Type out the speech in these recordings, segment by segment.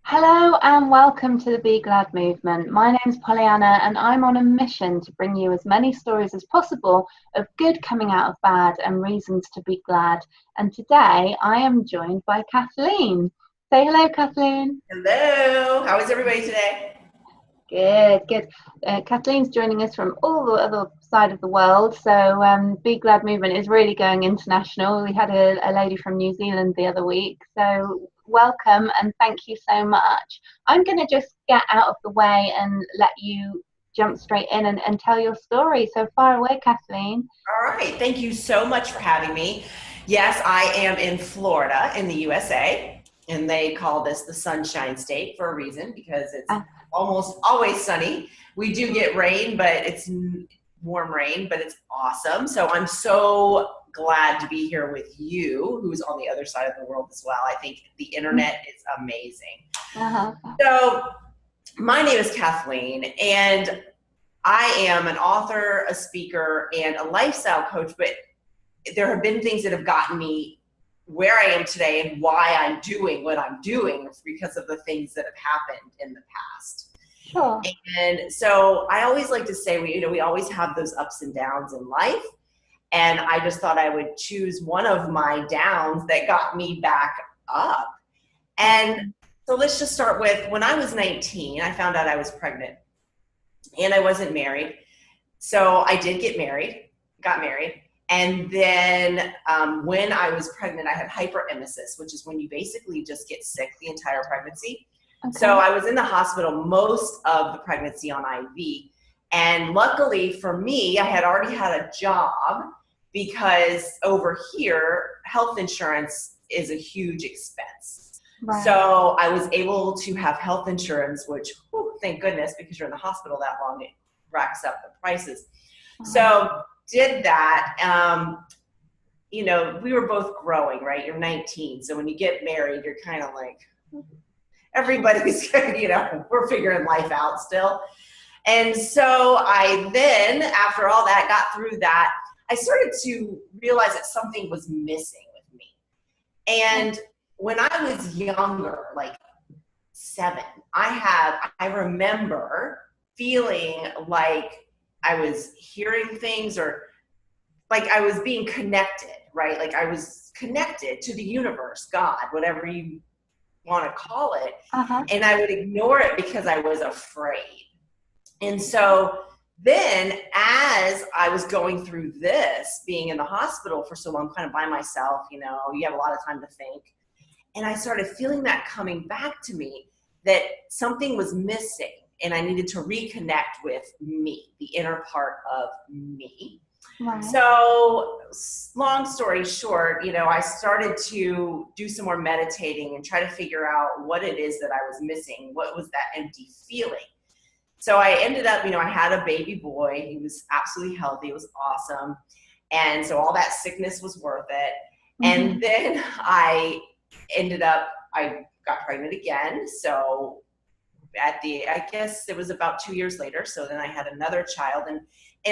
Hello and welcome to the Be Glad movement. My name's Pollyanna and I'm on a mission to bring you as many stories as possible of good coming out of bad and reasons to be glad. And today I am joined by Cathlene. Say hello, Cathlene. Hello, how is everybody today? Good, good. Cathlene's joining us from all the other side of the world. So Be Glad movement is really going international. We had a lady from New Zealand the other week. So welcome and thank you so much. I'm going to just get out of the way and let you jump straight in and tell your story. So far away, Cathlene. All right, thank you so much for having me. Yes, I am in Florida in the USA, and they call this the Sunshine State for a reason because it's almost always sunny. We do get rain, but it's warm rain, but it's awesome. So I'm so glad to be here with you, who's on the other side of the world as well. I think the internet is amazing. Uh-huh. So my name is Cathlene, and I am an author, a speaker, and a lifestyle coach, but there have been things that have gotten me where I am today and why I'm doing what I'm doing because of the things that have happened in the past. Sure. And so I always like to say, we always have those ups and downs in life. And I just thought I would choose one of my downs that got me back up. And so let's just start with when I was 19, I found out I was pregnant and I wasn't married. So I did got married. And then when I was pregnant, I had hyperemesis, which is when you basically just get sick the entire pregnancy. Okay. So I was in the hospital most of the pregnancy on IV. And luckily for me, I had already had a job because over here, health insurance is a huge expense. Right. So I was able to have health insurance, which, thank goodness, because you're in the hospital that long, it racks up the prices. So did that. We were both growing, right? You're 19. So when you get married, you're kind of like, everybody's, we're figuring life out still. And so I then, after all that, got through that, I started to realize that something was missing with me. And when I was younger, like 7, I remember feeling like I was hearing things or like I was being connected, right? Like I was connected to the universe, God, whatever you want to call it. Uh-huh. And I would ignore it because I was afraid. And so then as I was going through this, being in the hospital for so long, kind of by myself, you have a lot of time to think. And I started feeling that coming back to me, that something was missing and I needed to reconnect with me, the inner part of me. Right. So long story short, I started to do some more meditating and try to figure out what it is that I was missing. What was that empty feeling? So I ended up, I had a baby boy. He was absolutely healthy. It was awesome. And so all that sickness was worth it. Mm-hmm. And then I got pregnant again. So I guess it was about 2 years later. So then I had another child and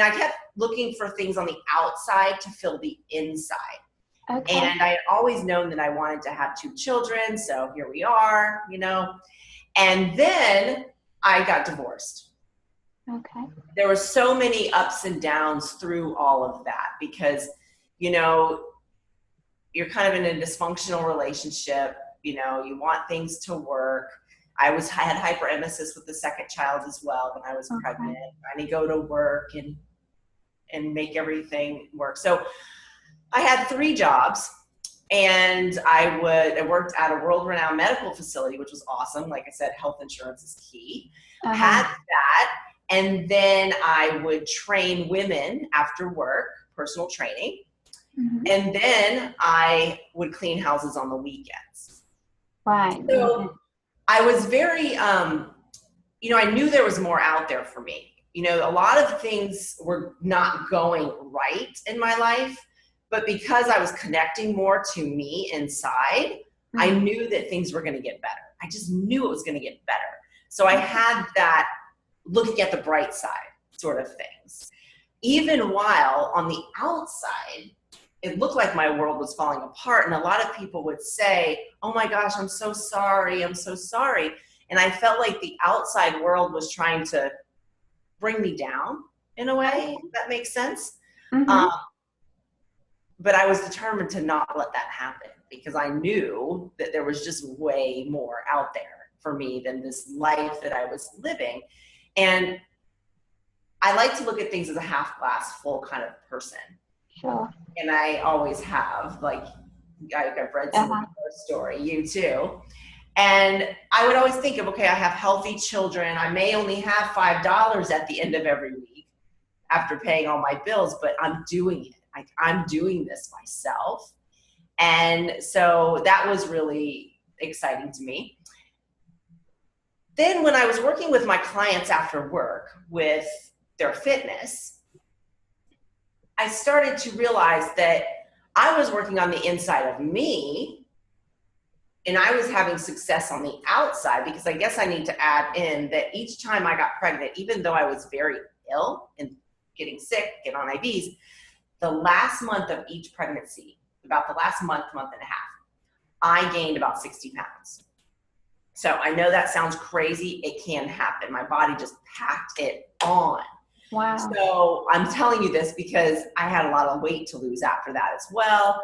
I kept looking for things on the outside to fill the inside. Okay. And I had always known that I wanted to have 2 children. So here we are, and then I got divorced. Okay. There were so many ups and downs through all of that because, you're kind of in a dysfunctional relationship. You want things to work. I had hyperemesis with the second child as well when I was pregnant, trying to go to work and make everything work. So I had 3 jobs and I worked at a world-renowned medical facility, which was awesome. Like I said, health insurance is key. Uh-huh. Had that. And then I would train women after work, personal training. Mm-hmm. And then I would clean houses on the weekends. Right. So I was very, I knew there was more out there for me. A lot of things were not going right in my life, but because I was connecting more to me inside, mm-hmm. I knew that things were going to get better. I just knew it was going to get better. So I had that looking at the bright side sort of things. Even while on the outside, it looked like my world was falling apart. And a lot of people would say, oh my gosh, I'm so sorry. I'm so sorry. And I felt like the outside world was trying to bring me down in a way, if that makes sense. Mm-hmm. But I was determined to not let that happen, because I knew that there was just way more out there for me than this life that I was living. And I like to look at things as a half glass full kind of person. Sure. And I always have, like, I've read some of your story, you too. And I would always think of, okay, I have healthy children. I may only have $5 at the end of every week after paying all my bills, but I'm doing it. I'm doing this myself. And so that was really exciting to me. Then when I was working with my clients after work with their fitness, I started to realize that I was working on the inside of me, and I was having success on the outside, because I guess I need to add in that each time I got pregnant, even though I was very ill and getting sick, get on IVs, the last month of each pregnancy, about the last month and a half, I gained about 60 pounds. So I know that sounds crazy. It can happen. My body just packed it on. Wow. So I'm telling you this because I had a lot of weight to lose after that as well.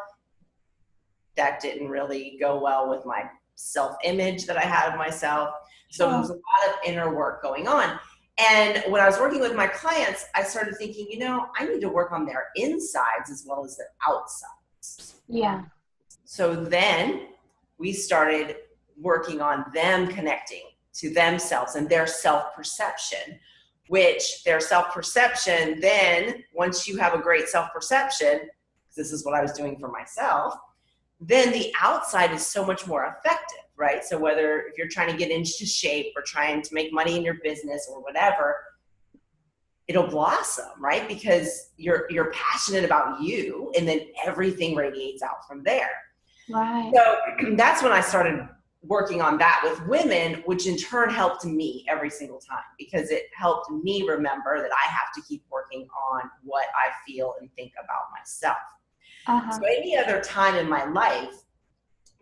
That didn't really go well with my self-image that I had of myself. So there was a lot of inner work going on. And when I was working with my clients, I started thinking, you know, I need to work on their insides as well as their outsides. Yeah. So then we started working on them connecting to themselves and their self-perception, which their self-perception, then once you have a great self-perception, this is what I was doing for myself, then the outside is so much more effective, right? So whether if you're trying to get into shape or trying to make money in your business or whatever, it'll blossom, right? Because you're passionate about you, and then everything radiates out from there. Right. So that's when I started working on that with women, which in turn helped me every single time, because it helped me remember that I have to keep working on what I feel and think about myself. So any other time in my life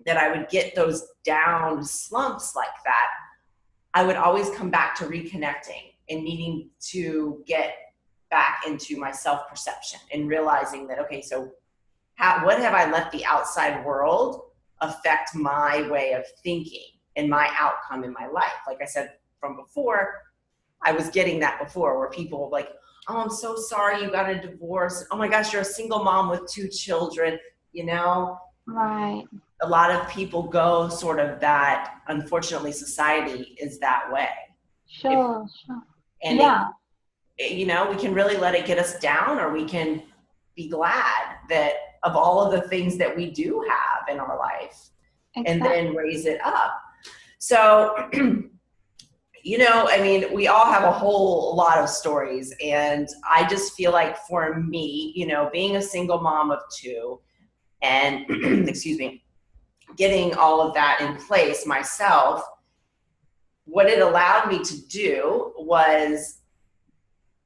that I would get those down slumps like that, I would always come back to reconnecting and needing to get back into my self-perception and realizing that, okay, so what have I let the outside world affect my way of thinking and my outcome in my life? Like I said from before, I was getting that before, where people were like, oh, I'm so sorry you got a divorce. Oh my gosh, you're a single mom with 2 children, you know? Right. A lot of people go sort of that, unfortunately, society is that way. Sure. And yeah. You know, we can really let it get us down, or we can be glad that of all of the things that we do have in our life, and then raise it up. So, you know, I mean, we all have a whole lot of stories, and I just feel like for me, you know, being a single mom of 2 and excuse me, getting all of that in place myself, what it allowed me to do was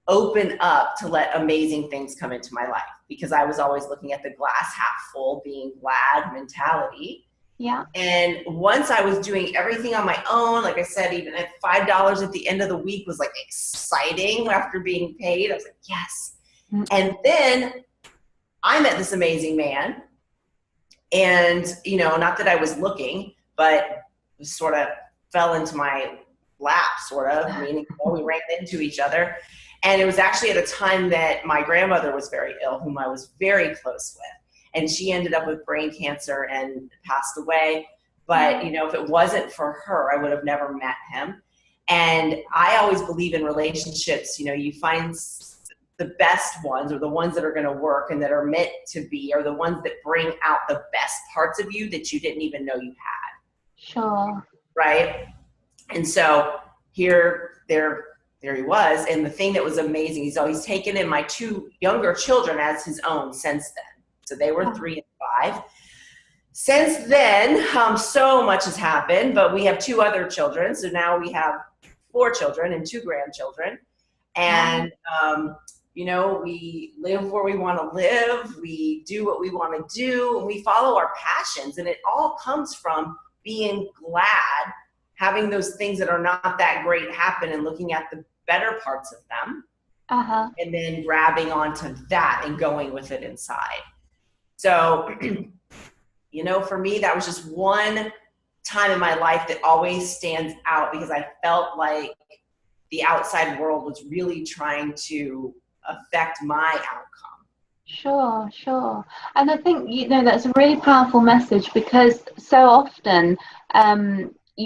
open up to let amazing things come into my life, because I was always looking at the glass half full, being glad mentality. Yeah. And once I was doing everything on my own, like I said, even at $5 at the end of the week was like exciting after being paid. I was like, yes. Mm-hmm. And then I met this amazing man, and, you know, not that I was looking, but sort of fell into my lap, sort of, meaning we ran into each other. And it was actually at a time that my grandmother was very ill, whom I was very close with. And she ended up with brain cancer and passed away. But, you know, if it wasn't for her, I would have never met him. And I always believe in relationships, you know, you find the best ones, or the ones that are going to work and that are meant to be, are the ones that bring out the best parts of you that you didn't even know you had. Sure. Right? And so there he was. And the thing that was amazing, he's always taken in my 2 younger children as his own since then. So they were 3 and 5. Since then, so much has happened, but we have 2 other children. So now we have 4 children and 2 grandchildren. And You know, we live where we want to live, we do what we want to do, and we follow our passions. And it all comes from being glad, having those things that are not that great happen and looking at the better parts of them. Uh-huh. And then grabbing onto that and going with it inside. So, you know, for me, that was just one time in my life that always stands out because I felt like the outside world was really trying to affect my outcome. Sure, sure. And I think, that's a really powerful message because so often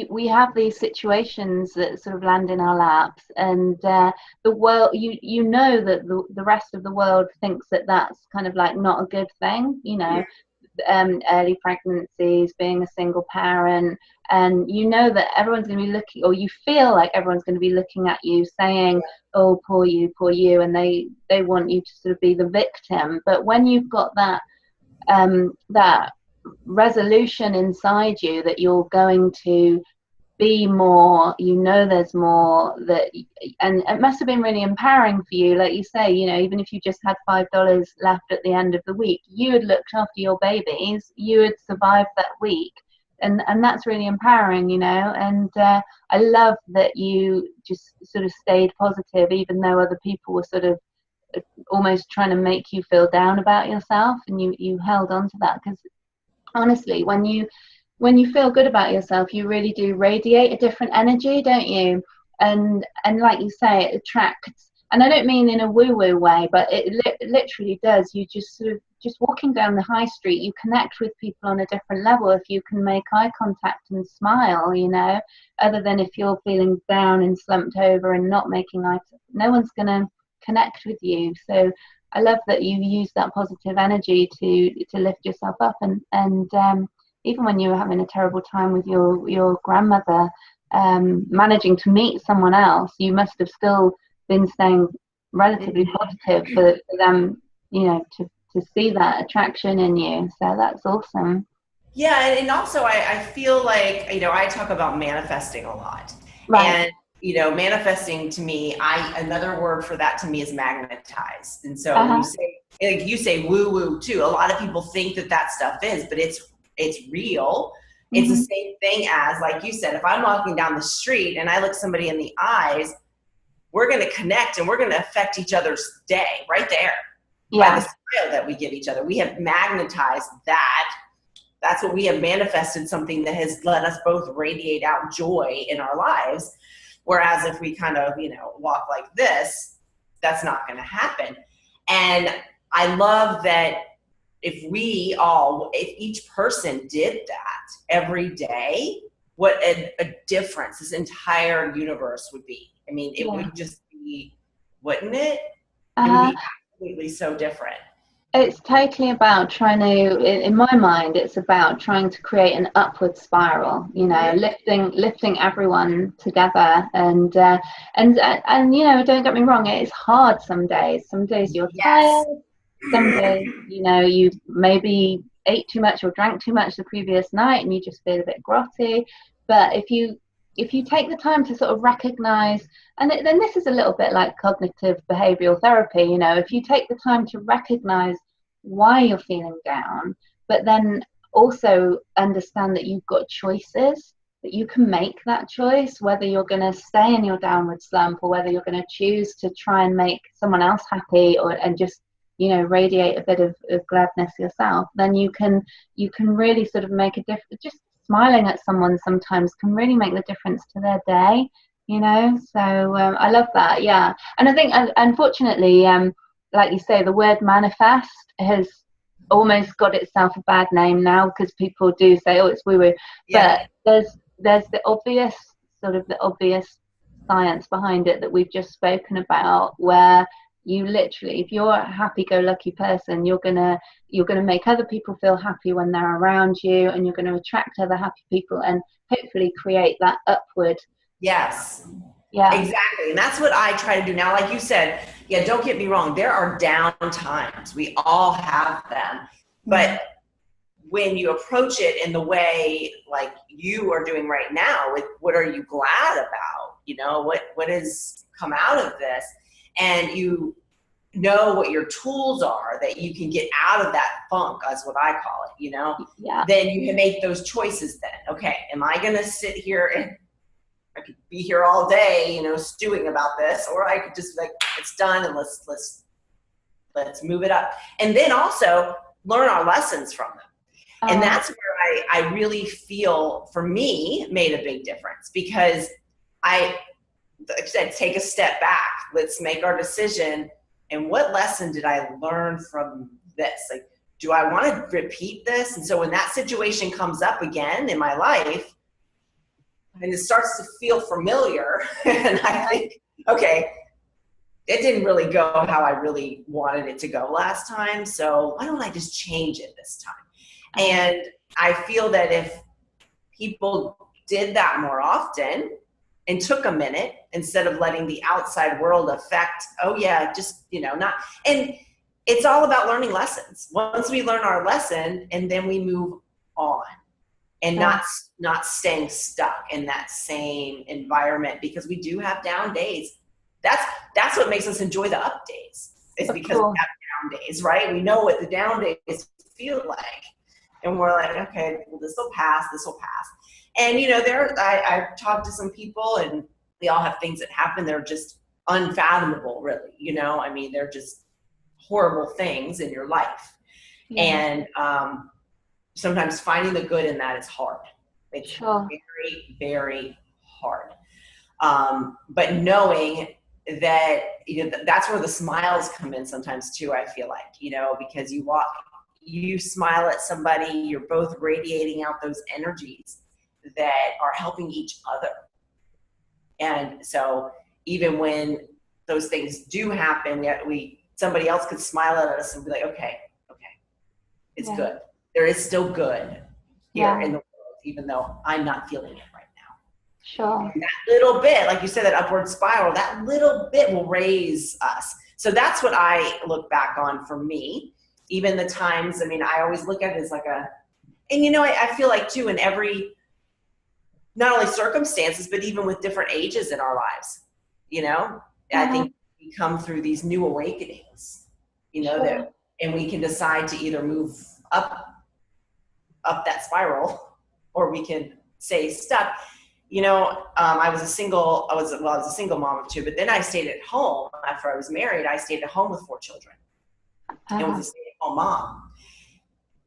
we have these situations that sort of land in our laps, and the world, that the rest of the world thinks that that's kind of like not a good thing, early pregnancies, being a single parent, and that everyone's going to be looking, or you feel like everyone's going to be looking at you saying, oh, poor you, and they want you to sort of be the victim. But when you've got that that resolution inside you that you're going to be more, there's more, and it must have been really empowering for you, like you say, even if you just had $5 left at the end of the week, you had looked after your babies, you had survived that week, and that's really empowering, and I love that you just sort of stayed positive even though other people were sort of almost trying to make you feel down about yourself, and you held on to that, because honestly, when you feel good about yourself, you really do radiate a different energy, don't you? And like you say, it attracts. And I don't mean in a woo-woo way, but it literally does. You just sort of, just walking down the high street, you connect with people on a different level if you can make eye contact and smile, other than if you're feeling down and slumped over and not making eye contact. No one's going to connect with you. So I love that you use that positive energy to lift yourself up, and even when you were having a terrible time with your grandmother, managing to meet someone else, you must have still been staying relatively positive for them, to see that attraction in you. So that's awesome. Yeah, and also I feel like, I talk about manifesting a lot. Right. And manifesting to me, another word for that to me is magnetize. And so when Uh-huh. you say woo woo too, a lot of people think that stuff is, but it's real. It's the Mm-hmm. same thing as, like you said, if I'm walking down the street and I look somebody in the eyes, we're going to connect and we're going to affect each other's day right there by the Yeah. smile that we give each other. We have magnetized that. That's what we have manifested, something that has let us both radiate out joy in our lives. Whereas if we kind of, walk like this, that's not going to happen. And I love that if each person did that every day, what a difference this entire universe would be. I mean, it Yeah. would just be, wouldn't it? It would Uh-huh. be absolutely so different. It's totally about trying to, in my mind, it's about trying to create an upward spiral, lifting everyone together, and don't get me wrong, it is hard some days. Some days you're Yes. tired, some days, you maybe ate too much or drank too much the previous night and you just feel a bit grotty. But if you take the time to sort of recognize, and then this is a little bit like cognitive behavioral therapy, if you take the time to recognize why you're feeling down, but then also understand that you've got choices, that you can make that choice, whether you're going to stay in your downward slump or whether you're going to choose to try and make someone else happy, and just radiate a bit of gladness yourself, then you can really sort of make a difference. Just smiling at someone sometimes can really make the difference to their day, so I love that. Yeah. And I think, unfortunately, like you say, the word manifest has almost got itself a bad name now, because people do say, oh, it's woo woo. Yeah. But there's the obvious science behind it that we've just spoken about, where you literally, if you're a happy-go-lucky person, you're gonna make other people feel happy when they're around you, and you're going to attract other happy people and hopefully create that upward. Yes. Yeah. Exactly. And that's what I try to do now. Like you said, yeah, don't get me wrong. There are down times. We all have them. But when you approach it in the way like you are doing right now, with what are you glad about? What has come out of this? And you know what your tools are that you can get out of that funk, is what I call it, you know, then you can make those choices then. Okay, am I going to sit here and I could be here all day, you know, stewing about this, or I could just like, it's done and let's move it up. And then also learn our lessons from them. And that's where I really feel, for me, made a big difference, because like I said, take a step back. Let's make our decision. And what lesson did I learn from this? Like, do I want to repeat this? And so when that situation comes up again in my life, and it starts to feel familiar, and I think, okay, it didn't really go how I really wanted it to go last time, so why don't I just change it this time? And I feel that if people did that more often and took a minute, instead of letting the outside world affect, oh yeah, just, you know, not, and it's all about learning lessons. Once we learn our lesson, and then we move on, and not staying stuck in that same environment, because we do have down days. That's what makes us enjoy the up days, is because we have down days, right? We know what the down days feel like. And we're like, okay, well, this will pass. And, you know, I've talked to some people, and we all have things that happen. They're just unfathomable, really. You know, I mean, they're just horrible things in your life. And sometimes finding the good in that is hard. It's very, very hard. But knowing that, you know, that's where the smiles come in sometimes too, I feel like, you know, because you smile at somebody, you're both radiating out those energies that are helping each other. And so even when those things do happen, somebody else could smile at us and be like, okay, it's good. There is still good here in the world, even though I'm not feeling it right now. Sure. And that little bit, like you said, that upward spiral, that little bit will raise us. So that's what I look back on for me. Even the times, I mean, I always look at it as like and you know, I feel like too, in every, not only circumstances, but even with different ages in our lives, you know, I think we come through these new awakenings, you know, and we can decide to either move up that spiral, or we can stay stuck. You know, I was a single mom of two, but then I stayed at home after I was married. I stayed at home with 4 children. And was a stay-at-home mom.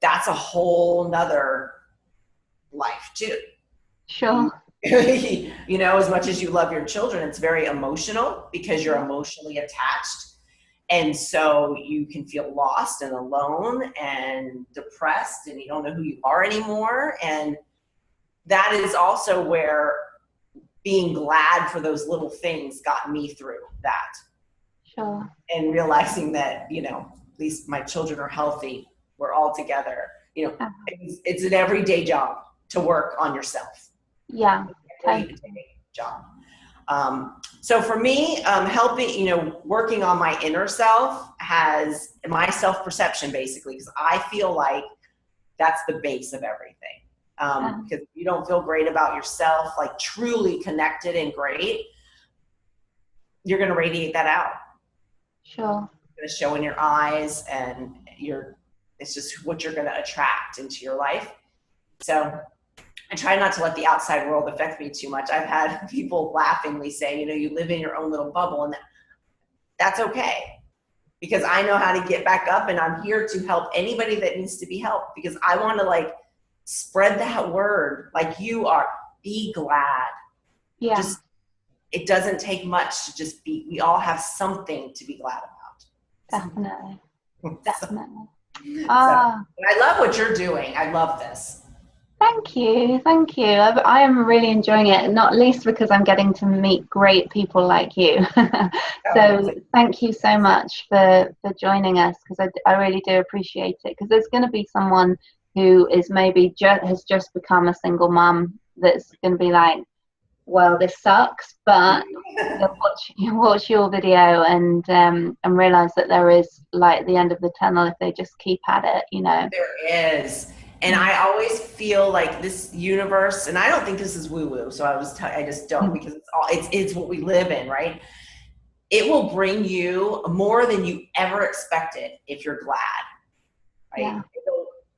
That's a whole nother life too. Sure. You know, as much as you love your children, it's very emotional, because you're emotionally attached. And so you can feel lost and alone and depressed, and you don't know who you are anymore. And that is also where being glad for those little things got me through that. Sure. And realizing that, you know, at least my children are healthy, we're all together. You know, it's an everyday job to work on yourself. Yeah. Everyday job. So for me, helping, you know, working on my inner self has my self-perception, basically, because I feel like that's the base of everything. Because if you don't feel great about yourself, like truly connected and great, you're going to radiate that out. Sure. Going to show in your eyes, and it's just what you're going to attract into your life. So I try not to let the outside world affect me too much. I've had people laughingly say, you know, you live in your own little bubble, and that's okay, because I know how to get back up, and I'm here to help anybody that needs to be helped, because I want to like spread that word like you are. Be glad. Yeah. Just, it doesn't take much to just be, we all have something to be glad about. Definitely. Definitely. So, I love what you're doing. I love this. Thank you. I am really enjoying it, not least because I'm getting to meet great people like you. So thank you so much for joining us, because I really do appreciate it, because there's going to be someone who is maybe has just become a single mum that's going to be like, well, this sucks, but you watch your video and realize that there is light at the end of the tunnel if they just keep at it, you know. There is. And I always feel like this universe, and I don't think this is woo-woo, so I just don't, because it's what we live in, right? it will bring you more than you ever expected if you're glad, right? Yeah.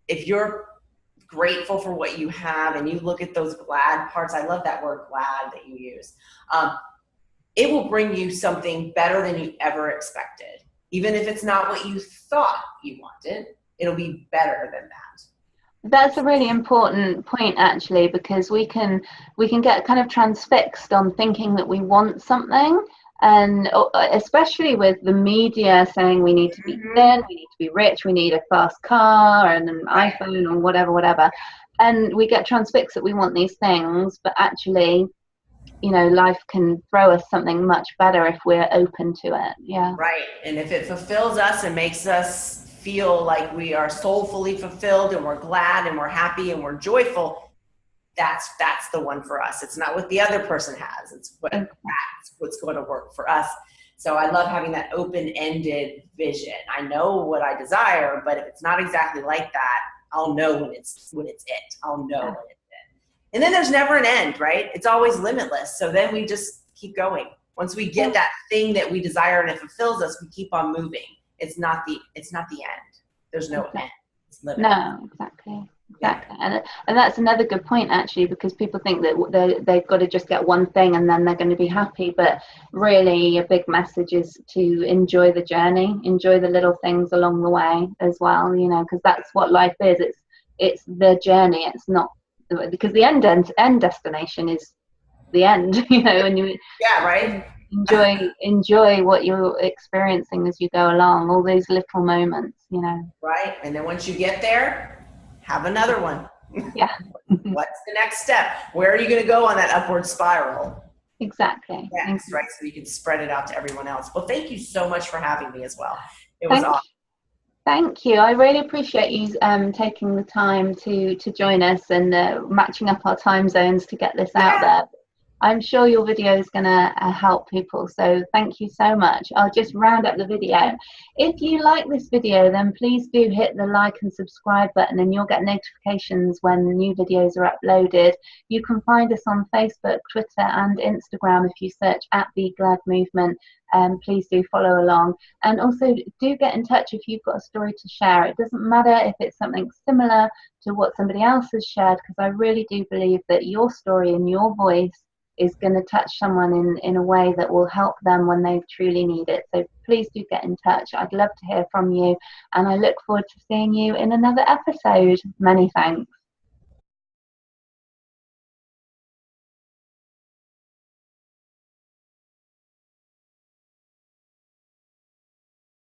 If you're grateful for what you have and you look at those glad parts, I love that word glad that you use, it will bring you something better than you ever expected. Even if it's not what you thought you wanted, it'll be better than that. That's a really important point, actually, because we can get kind of transfixed on thinking that we want something, and especially with the media saying we need to be thin, we need to be rich, we need a fast car and an iPhone or whatever, and we get transfixed that we want these things, but actually, you know, life can throw us something much better if we're open to it. Yeah. Right. And if it fulfills us and makes us feel like we are soulfully fulfilled and we're glad and we're happy and we're joyful, that's the one for us. It's not what the other person has. It's that's what's going to work for us. So I love having that open-ended vision. I know what I desire, but if it's not exactly like that, I'll know when it's it. I'll know when it's it. And then there's never an end, right? It's always limitless. So then we just keep going. Once we get that thing that we desire and it fulfills us, we keep on moving. It's not the end. There's no end. It's limitless. No, exactly. And that's another good point, actually, because people think that they've got to just get one thing and then they're going to be happy, but really a big message is to enjoy the journey, enjoy the little things along the way as well, you know, because that's what life is. It's the journey. It's not, because the end destination is the end, you know, and you right. enjoy what you're experiencing as you go along, all those little moments, you know. Right. And then once you get there, have another one. Yeah. What's the next step? Where are you going to go on that upward spiral? Exactly. Next, right? So you can spread it out to everyone else. Well, thank you so much for having me as well. It was awesome. Thank you. I really appreciate you taking the time to join us and matching up our time zones to get this out there. I'm sure your video is going to help people, so thank you so much. I'll just round up the video. If you like this video, then please do hit the like and subscribe button and you'll get notifications when new videos are uploaded. You can find us on Facebook, Twitter and Instagram if you search @BeGladMovement. Please do follow along, and also do get in touch if you've got a story to share. It doesn't matter if it's something similar to what somebody else has shared, because I really do believe that your story and your voice is going to touch someone in a way that will help them when they truly need it. So please do get in touch. I'd love to hear from you, and I look forward to seeing you in another episode. Many thanks.